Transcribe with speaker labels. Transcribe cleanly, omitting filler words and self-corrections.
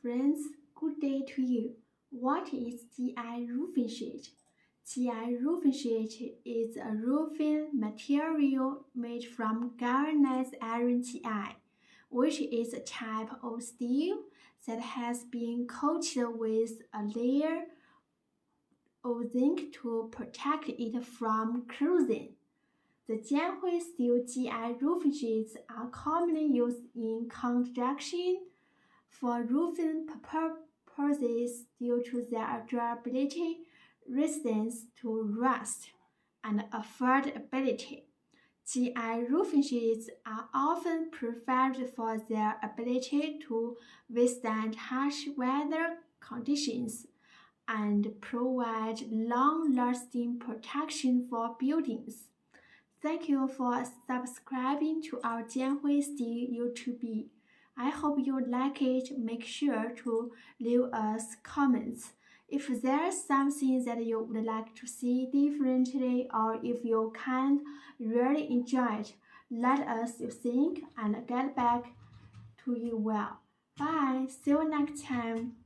Speaker 1: friends, good day to you. What is GI roofing sheet? GI roofing sheet is a roofing material made from galvanized iron GI, which is a type of steel that has been coated with a layer of zinc to protect it from corrosion. The Jianhui steel GI roofing sheets are commonly used in construction for roofing purposes due to their durability, resistance to rust, and affordability. GI roofing sheets are often preferred for their ability to withstand harsh weather conditions and provide long-lasting protection for buildings. Thank you for subscribing to our Jianhui Steel YouTube. I hope you like it. Make sure to leave us comments. If there's something that you would like to see differently, or if you can't really enjoy it, let us think and get back to you well. Bye. See you next time.